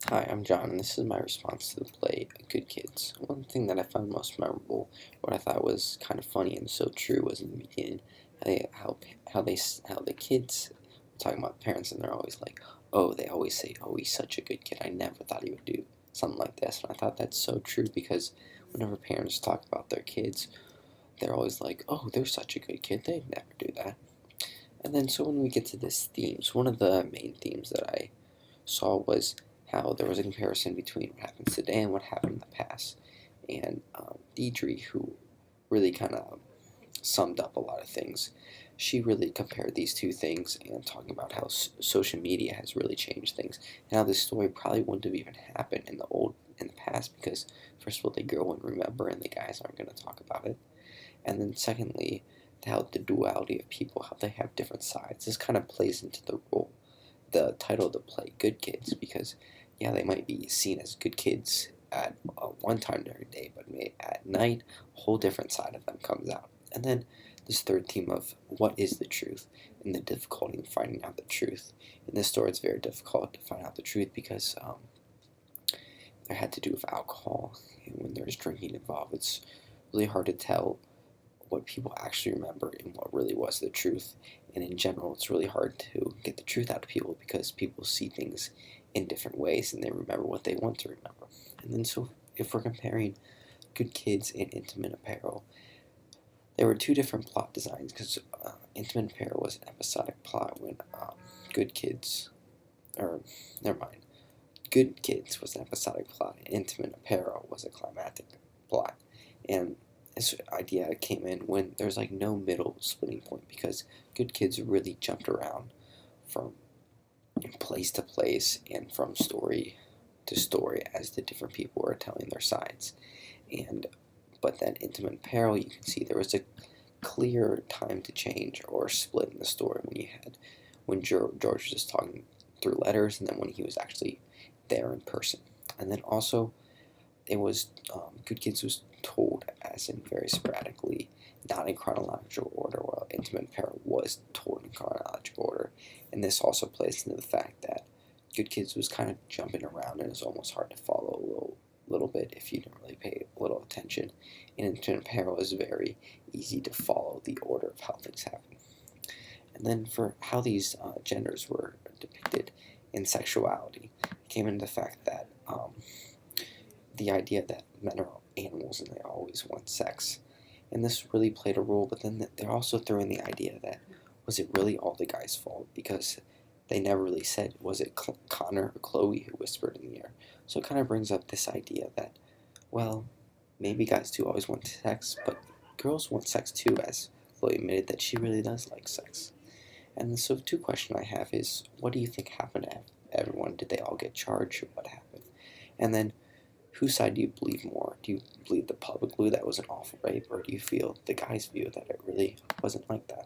Hi, I'm John, and this is my response to the play Good Kids. One thing that I found most memorable, what I thought was kind of funny and so true, was in the beginning how the kids were talking about parents, and they're always like, "Oh, they always say, oh, he's such a good kid. I never thought he would do something like this." And I thought that's so true because whenever parents talk about their kids, they're always like, "Oh, they're such a good kid. They'd never do that." And then so when we get to this themes, one of the main themes that I saw was how there was a comparison between what happens today and what happened in the past. And Deidre, who really kind of summed up a lot of things, she really compared these two things and talking about how social media has really changed things and how this story probably wouldn't have even happened in the past because first of all they girl wouldn't remember and the guys aren't going to talk about it, and then secondly how the duality of people, how they have different sides. This kind of plays into the title of the play, Good Kids, because yeah, they might be seen as good kids at one time during the day, but at night, a whole different side of them comes out. And then this third theme of what is the truth and the difficulty in finding out the truth. In this story, it's very difficult to find out the truth because it had to do with alcohol, and when there's drinking involved, it's really hard to tell what people actually remember and what really was the truth. And in general, it's really hard to get the truth out of people because people see things in different ways and they remember what they want to remember. And then, so if we're comparing Good Kids and Intimate Apparel, there were two different plot designs because Intimate Apparel was an episodic plot when Good Kids, or never mind, Good Kids was an episodic plot, and Intimate Apparel was a climactic plot. And this idea came in when there's like no middle splitting point because Good Kids really jumped around from place to place and from story to story as the different people were telling their sides. And but then Intimate Apparel, you can see there was a clear time to change or split in the story when you had when George was just talking through letters and then when he was actually there in person. And then also it was Good Kids was told as in very sporadically, not in chronological order, while Intimate Apparel was told in chronological order. And this also plays into the fact that Good Kids was kind of jumping around and it was almost hard to follow a little bit if you didn't really pay a little attention. And Intimate Apparel is very easy to follow the order of how things happen. And then for how these genders were depicted in sexuality, it came into the fact that the idea that men are animals and they always want sex. And this really played a role, but then they also threw in the idea that was it really all the guy's fault? Because they never really said, was it Connor or Chloe who whispered in the ear? So it kind of brings up this idea that, well, maybe guys do always want sex, but girls want sex too, as Chloe admitted that she really does like sex. And so, two questions I have is, what do you think happened to everyone? Did they all get charged, or what happened? And then, whose side do you believe more? Do you believe the public view that was an awful rape, or do you feel the guy's view that it really wasn't like that?